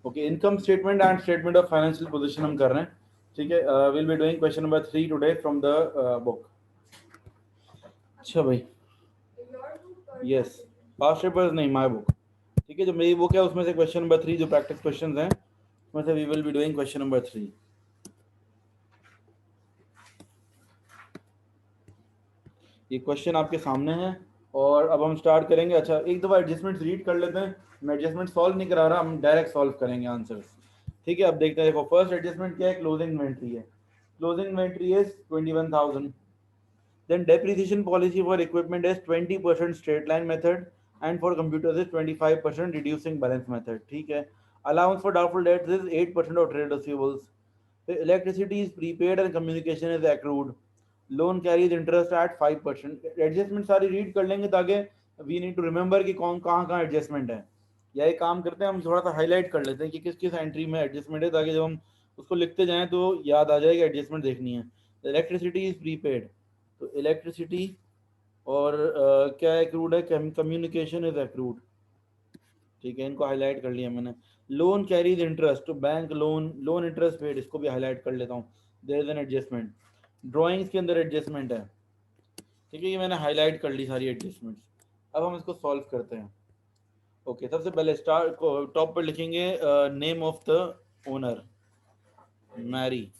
Okay, income statement and statement of financial position हम कर रहे हैं, ठीक है। Will be doing question number 3 today from the book. अच्छा भाई, यस, पास्ट पेपर्स नहीं, माय बुक, ठीक है। जो मेरी बुक है उसमें से क्वेश्चन नंबर 3 जो प्रैक्टिस क्वेश्चंस हैं उसमें से we will be doing question number 3। ये क्वेश्चन आपके सामने है और अब हम स्टार्ट करेंगे। अच्छा, एक दफ़ा एडजस्टमेंट्स रीड कर लेते हैं। मैं एडजस्टमेंट सॉल्व नहीं करा रहा, हम डायरेक्ट सॉल्व करेंगे आंसर्स, ठीक है। अब देखते हैं। देखो, फर्स्ट एडजस्टमेंट क्या है? क्लोजिंग इन्वेंट्री है। Closing inventory is 21,000। Then depreciation policy for equipment is 20% straight line method and for computers is 25% reducing balance method, ठीक है। Allowance for doubtful debts is 8% of trade receivables. So electricity is prepaid and communication is accrued. Loan carries interest at 5%. Adjustment सारी read कर लेंगे ताकि we need to remember कि कौन कहाँ कहाँ एडजस्टमेंट है। या एक काम करते हैं, हम थोड़ा सा हाईलाइट कर लेते हैं कि किस किस एंट्री में एडजस्टमेंट है, ताकि जब हम उसको लिखते जाएं तो याद आ जाए कि एडजस्टमेंट देखनी है। इलेक्ट्रिसिटी इज प्रीपेड, तो इलेक्ट्रिसिटी और क्या एक्रूड है? कम्युनिकेशन इज एक्रूड, ठीक है, इनको हाईलाइट कर लिया मैंने। लोन कैरीज इंटरेस्ट, तो bank loan, loan interest paid, इसको भी हाईलाइट कर लेता हूँ। There is an adjustment. Drawings के अंदर एडजस्टमेंट है, ठीक है, ये मैंने हाईलाइट कर ली सारी एडजस्टमेंट्स। अब हम इसको सॉल्व करते हैं। ओके, सबसे पहले स्टार्ट को टॉप पर लिखेंगे name of the owner, Mary.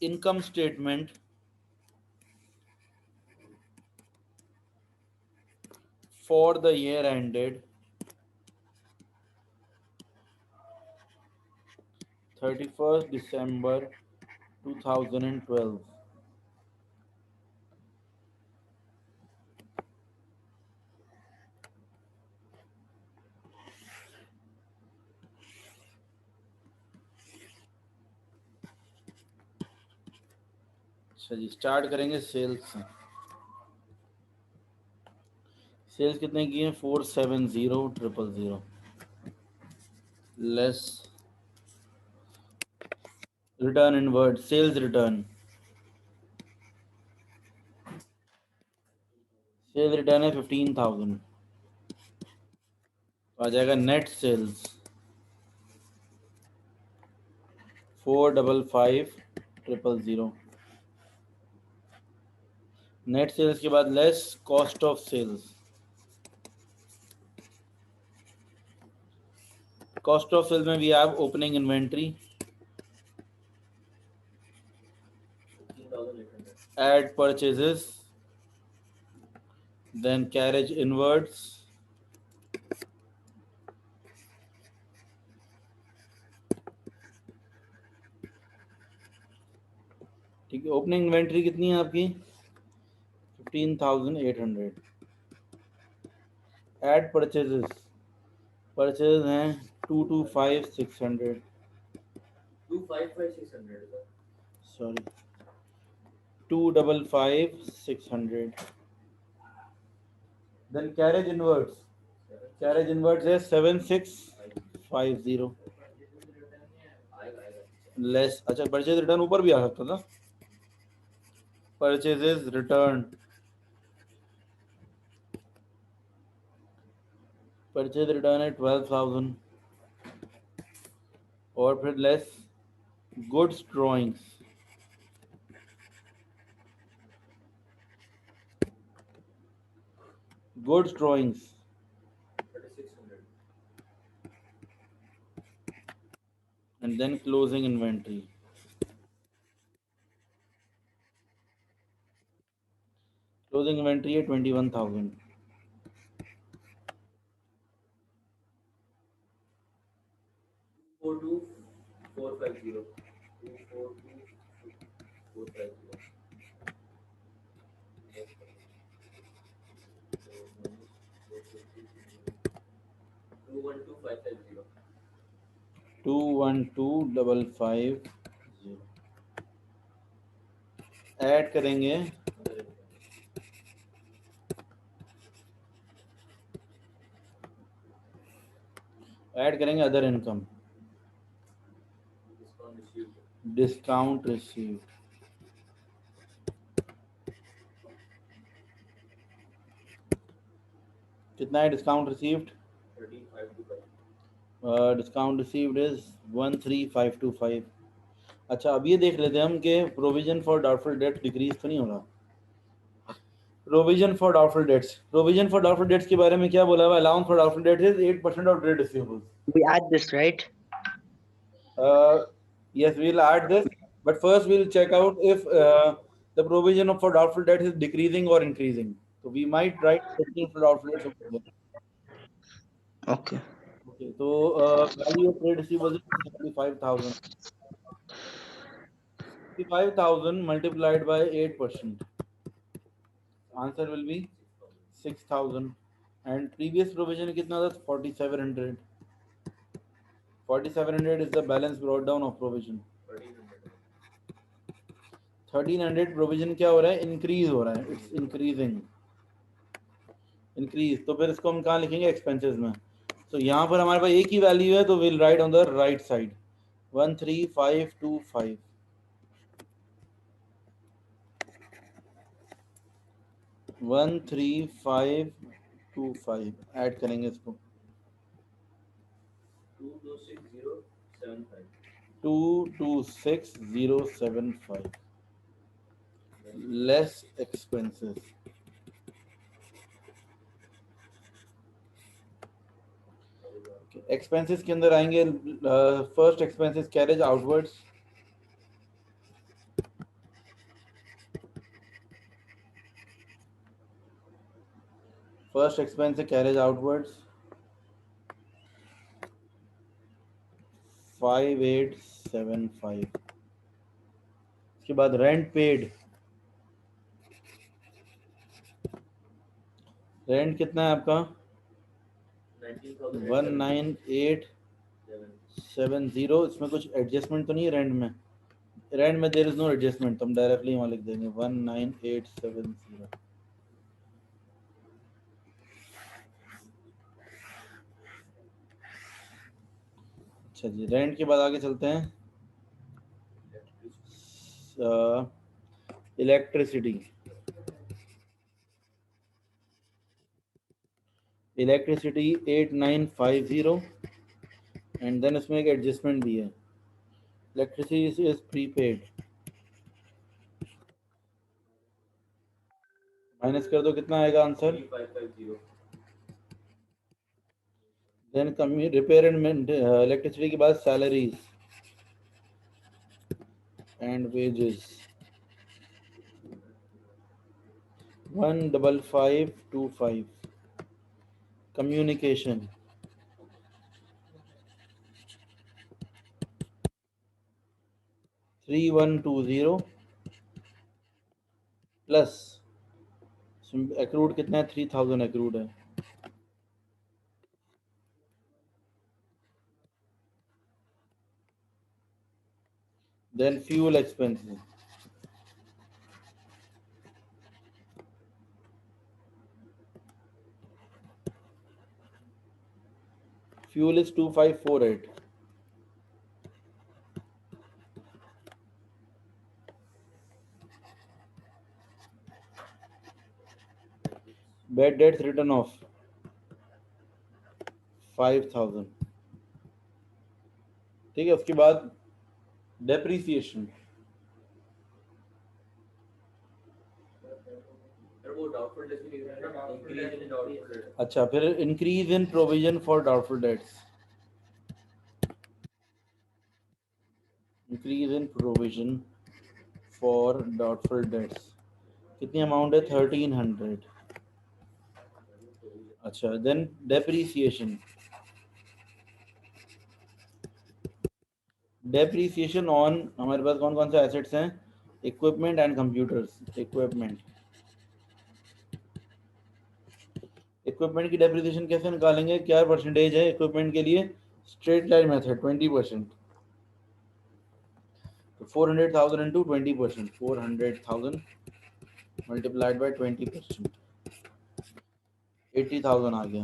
Income statement for the year ended 31st December 2012। अच्छा जी, स्टार्ट करेंगे सेल्स से। सेल्स कितने की है? 470,000 less return inward, sales return, sales return है 15,000, तो आ जाएगा नेट सेल्स 455,000। नेट सेल्स के बाद less cost of sales, cost of sales में भी have opening inventory, add purchases, then carriage inwards, ठीक है। ओपनिंग इन्वेंट्री कितनी है आपकी? 15,800। एड परचेजेस, परचेज हैं 225,600, 255,600 sorry 255,600। Then carriage inwards, carriage inwards है 7,650 लेस। अच्छा, परचेज रिटर्न ऊपर भी आ सकता था। परचेजेस रिटर्न, परचेज रिटर्न है 12,000 और फिर less goods drawings, goods drawings 3600 and then closing inventory. Closing inventory है 21,000। 242450 242450 212,550 212,550 ऐड करेंगे। अदर इनकम ऐड करेंगे other income, discount received discount receive, कितना है discount received? 3525 discount received is 13525। अच्छा अब ये देख लेते हैं हम कि provision for doubtful debt decrease तो नहीं हो रहा। Provision for doubtful debts, provision for doubtful debts के बारे में क्या बोला हुआ? Allowance for doubtful dates is 8% of trade receivables. We add this, right? Yes, we'll add this, but first we'll check out if the provision for doubtful debt is decreasing or increasing. So we might write 15 for doubtful debts over there. Okay. Okay, so value of trade receivables is 65,000. 65,000 multiplied by 8%. Answer will be 6,000. And previous provision कितना था? 4,700. 4,700 is the balance brought down of provision. 1,300 provision क्या हो रहा है? Increase हो रहा है, it's increasing, increase. तो फिर इसको हम कहाँ लिखेंगे? एक्सपेंसेस में। तो यहाँ पर हमारे पास एक ही वैल्यू है, तो will write on the right side 13525। 13525 add करेंगे इसको 226075 226,075 लेस एक्सपेंसेस। एक्सपेंसेस के अंदर आएंगे first expenses carriage outwards, first expense है कैरेज आउटवर्ड्स 5875। उसके बाद रेंट पेड, रेंट कितना है आपका? 19870। इसमें कुछ एडजस्टमेंट तो नहीं है रेंट में? रेंट में देयर इज नो एडजस्टमेंट, तो हम डायरेक्टली वहां लिख देंगे 19870। अच्छा जी, रेंट के बाद आगे चलते हैं। इलेक्ट्रिसिटी, इलेक्ट्रिसिटी 8950 एंड देन इसमें एक एडजस्टमेंट भी है, इलेक्ट्रिसिटी इज प्रीपेड। माइनस कर दो, कितना आएगा answer? 3550 then repair and electricity के बाद salaries and wages 15525। Communication 3120 plus accrued कितना है? 3000 एक्रूड है। Then fuel expenses, fuel is 2548। Bad debts return of 5000। ठीक है, उसके बाद डेप्रीसिएशन, वो डाउटफुल डेट्स भी लिख रहे हैं ना, इंक्रीज इन डाउटफुल डेट्स। अच्छा फिर increase in provision for doubtful dates, increase in provision for doubtful dates कितनी अमाउंट है? 1300। अच्छा देन डेप्रीसिएशन, डेप्रीसिएशन ऑन हमारे पास कौन कौन से एसेट्स हैं? Equipment and computers. इक्विपमेंट की डेप्रीसिएशन कैसे निकालेंगे? क्या परसेंटेज है इक्विपमेंट के लिए? Straight line method 20%। तो 400,000 इंटू 20%, 400,000 मल्टीप्लाइड बाय 20%, 80,000 आ गया।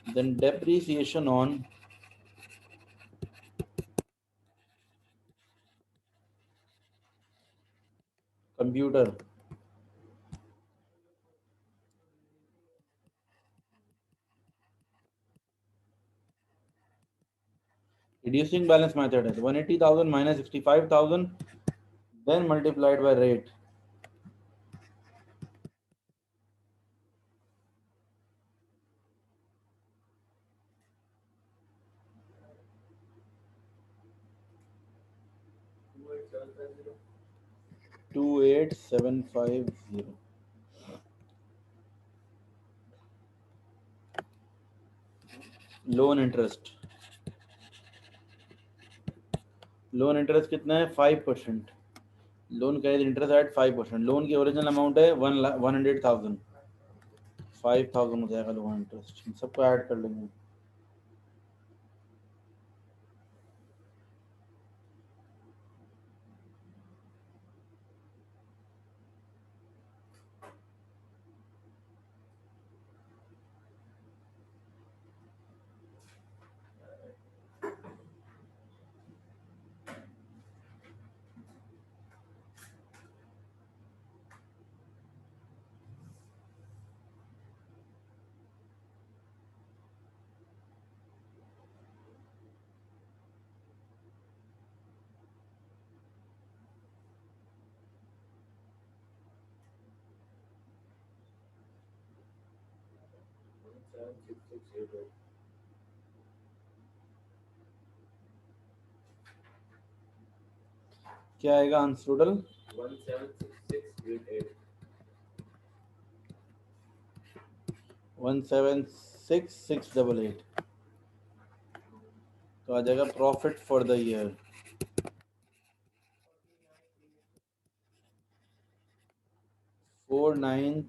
Then depreciation on computer, reducing balance method है, 180,000 minus 65,000 then multiplied by rate. To 28750 loan interest. Loan interest कितना है? 5%। लोन का इंटरेस्ट एट 5%। लोन की ओरिजिनल अमाउंट है 100,000, 5,000 हो जाएगा लोन इंटरेस्ट। सबको ऐड कर लेंगे। क्या आएगा आंसर टोटल? 176,688 तो आ जाएगा profit for the year. Four nine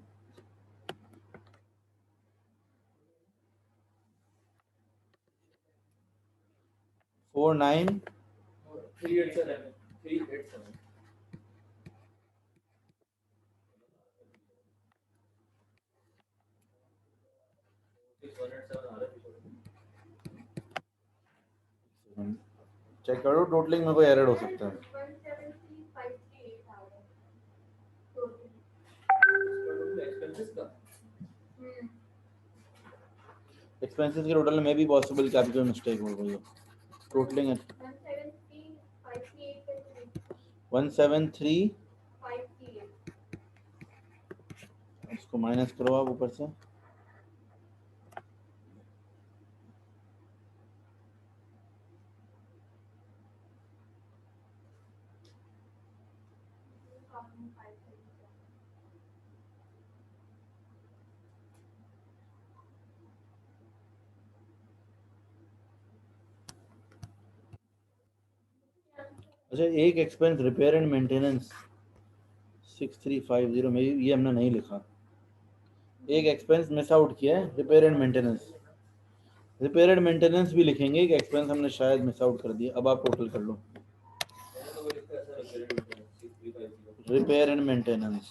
387 check करो टोटलिंग में कोई एरर हो सकता है। एक्सपेंसेस के टोटल में भी पॉसिबल कि आपकी कोई मिस्टेक हो गई हो। टोटलिंग है 173, उसको माइनस करो आप ऊपर से। अच्छा, एक एक्सपेंस रिपेयर एंड मेंटेनेंस 6350 में ये हमने नहीं लिखा। एक एक्सपेंस मिस आउट किया है, repair and maintenance. Repair and maintenance भी लिखेंगे, एक एक्सपेंस हमने शायद मिस आउट कर दिया। अब आप टोटल कर लो। Repair and maintenance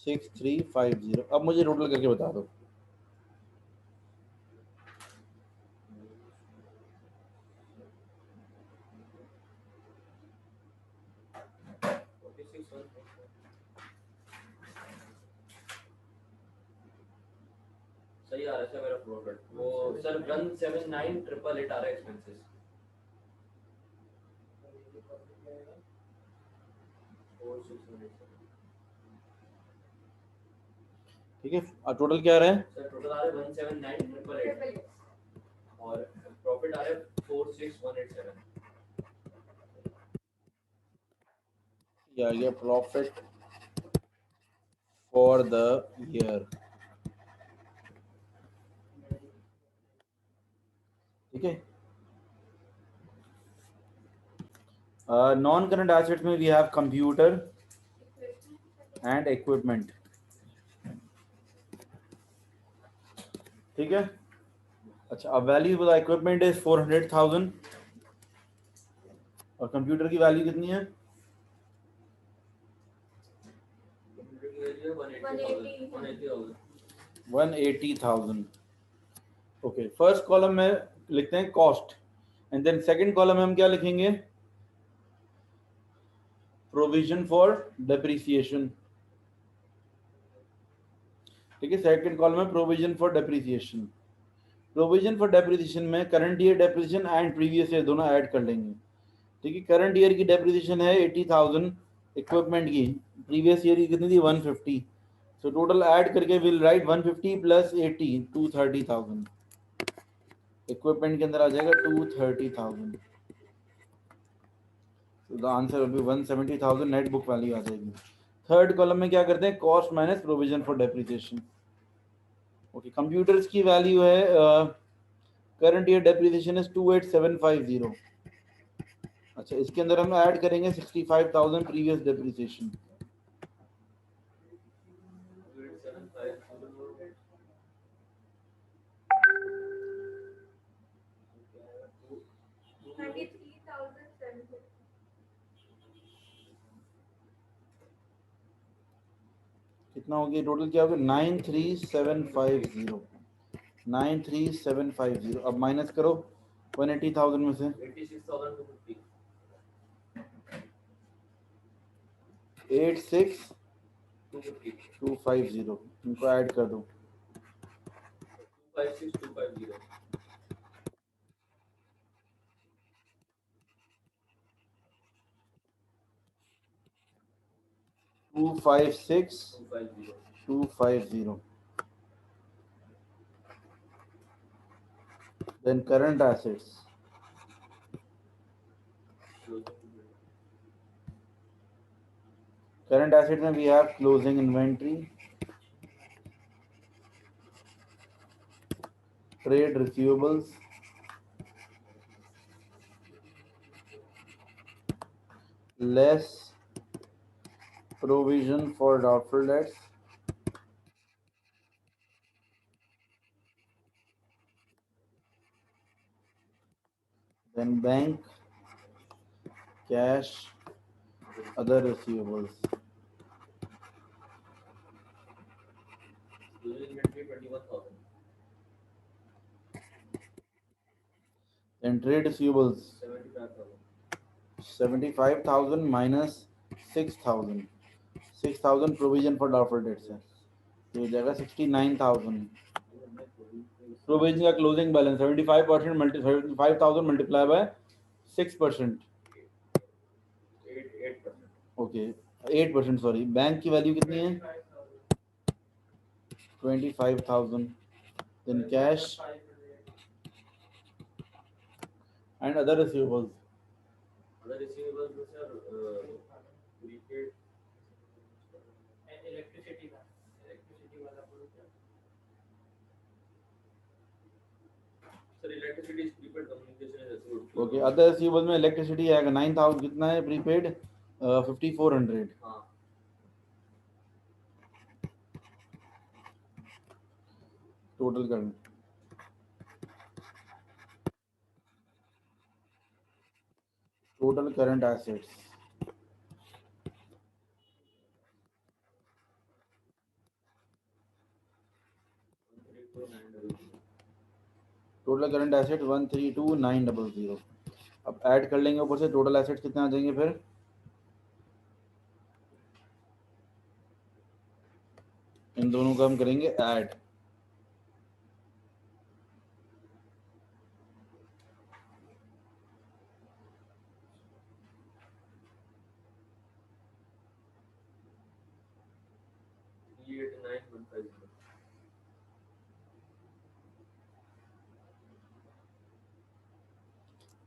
6350। अब मुझे टोटल करके बता दो। सही आ रहा है मेरा प्रॉफिट। वो सर 179,888 आ रहा है एक्सपेंसेस। ठीक है, टोटल क्या आ रहा है? सर टोटल आ रहा है 179,888 और प्रॉफिट आ रहा है 46,187। ये आ गया प्रॉफिट फॉर द ईयर। ठीक है, नॉन करंट एसेट्स में we have computer and equipment. ठीक है, अच्छा, अब वैल्यू बता। इक्विपमेंट इज 400,000 और कंप्यूटर की वैल्यू कितनी है? 180,000। ओके, फर्स्ट कॉलम में लिखते हैं cost and then second column में हम क्या लिखेंगे? Provision for depreciation. ठीक है। सेकंड कॉलम में provision for depreciation. Provision for depreciation में current year depreciation and previous year दोनों ऐड कर लेंगे। ठीक है। करंट ईयर की डेप्रिसिएशन है 80,000 इक्विपमेंट की, प्रीवियस ईयर की कितनी थी 150, सो टोटल ऐड करके विल राइट 150 प्लस 80 230,000। इक्विपमेंट के अंदर आ जाएगा 230,000, so the answer will be 170,000 net book value आ जाएगी। थर्ड कॉलम में क्या करते हैं, cost minus provision for depreciation. Okay, computers की वैल्यू है करंट ईयर डेप्रिसिएशन इज 28750। अच्छा, इसके अंदर हम ऐड करेंगे 65,000 प्रीवियस डेप्रिसिएशन। 93,750। कितना हो गया टोटल, क्या हो गया 93750। 93750 अब माइनस करो 180,000 में से 86,250 86250 इनको ऐड कर दो। 256250 250 256,250। Then current assets. Current assets में we have closing inventory, trade receivables, less provision for doubtful debts, then bank, cash, other receivables. Closing inventory 21,000 Then trade receivables 75,000 75,000 minus 6,000 6,000 provision for doubtful debts है, तो ये जाएगा 69,000। Provision का closing balance 75% 75,000 multiply by 6%, 8%। Okay 8%, sorry. Bank की value कितनी है 25,000। Then cash and other receivables. Other receivables में sir prepaid electricity वाला बोलो क्या? sir electricity is prepaid, communication is received। Okay, other receivables में इलेक्ट्रिसिटी आएगा 9,000, कितना है प्रीपेड 5400। हाँ टोटल कर total current assets total current asset 132,900। अब ऐड कर लेंगे ऊपर से, टोटल एसेट्स कितने आ जाएंगे फिर, इन दोनों का हम करेंगे ऐड।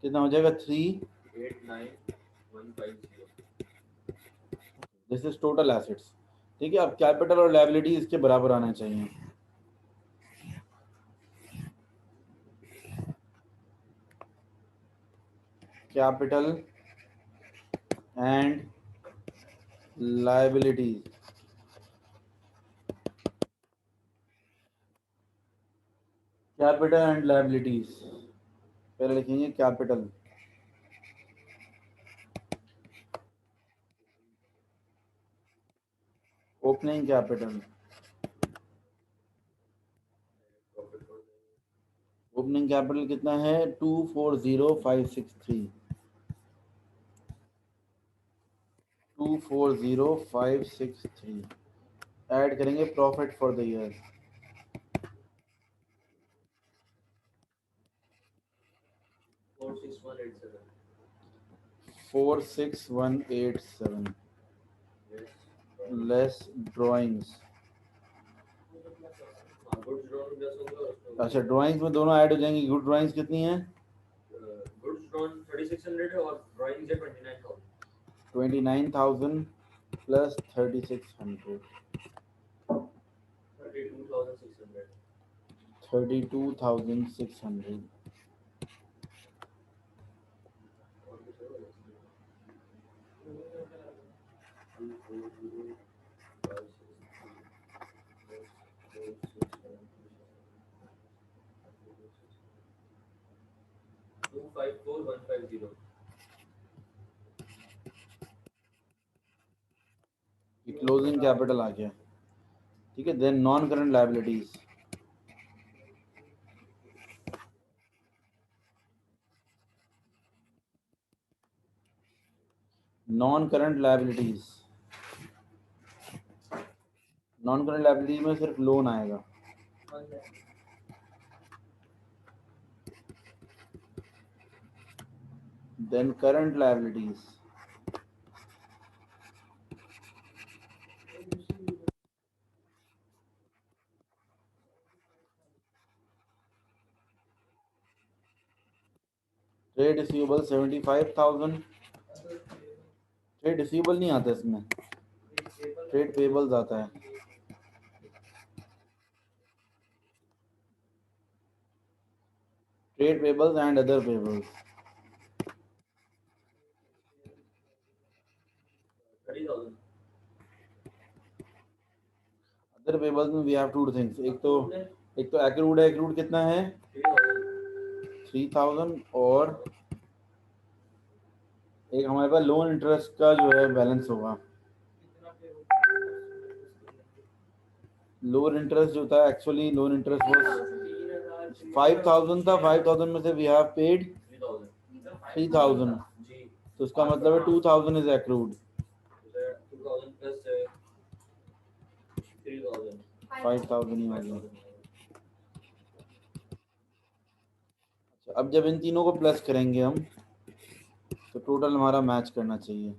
कितना हो जाएगा 389,150। This is total assets. ठीक है, अब कैपिटल और लायबिलिटी इसके बराबर आना चाहिए। Capital and liabilities, capital and liabilities पहले लिखेंगे capital, opening capital, opening capital कितना है 240,563 240,563। ऐड करेंगे profit for the year. 46187. 46187 Yes. Less drawings. हाँ, गुड्स ड्रॉन प्लस होगा उसमें। अच्छा ड्राइंग्स में दोनों ऐड हो जाएंगी। गुड ड्राइंग्स कितनी है? गुड्स ड्रॉन 3600 है और ड्राइंग्स है 29000। 29,000 प्लस 3600 32,600। 32,600। और कुछ है? 254150। ये क्लोजिंग कैपिटल आ गया। ठीक है, then non current liabilities. Non current liabilities, non current liabilities में सिर्फ लोन आएगा। Then current liabilities, trade receivable 75,000। Trade receivable नहीं आता इसमें, ट्रेड पेबल्स आता है। Trade payables and other payables. 30,000। Other payables में वी हैव टू थिंग्स। एक तो एक्रूड है। एक्रूड कितना है? 3,000। और एक हमारे पास लोन इंटरेस्ट का जो है बैलेंस होगा। लोन इंटरेस्ट जो था, एक्चुअली लोन इंटरेस्ट वो 5,000 था। 5,000 में से वी हैव पेड 3,000, जी। तो उसका मतलब है 2,000 इज एक्रूड। 2000 प्लस 3000। 5,000 ही होगी। अब जब इन तीनों को प्लस करेंगे हम, तो टोटल हमारा मैच करना चाहिए।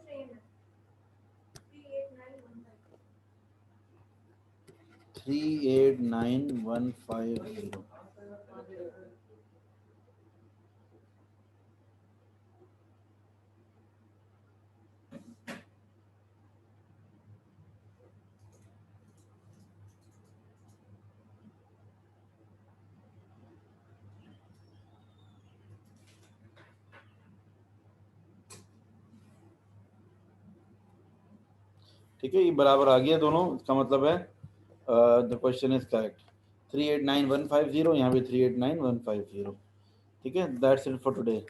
Same है 38915। 389,150। ठीक है, ये बराबर आ गया दोनों। इसका मतलब है द क्वेश्चन इज करेक्ट। 389,150, यहाँ पे 389,150। ठीक है, दैट्स इट फॉर टुडे।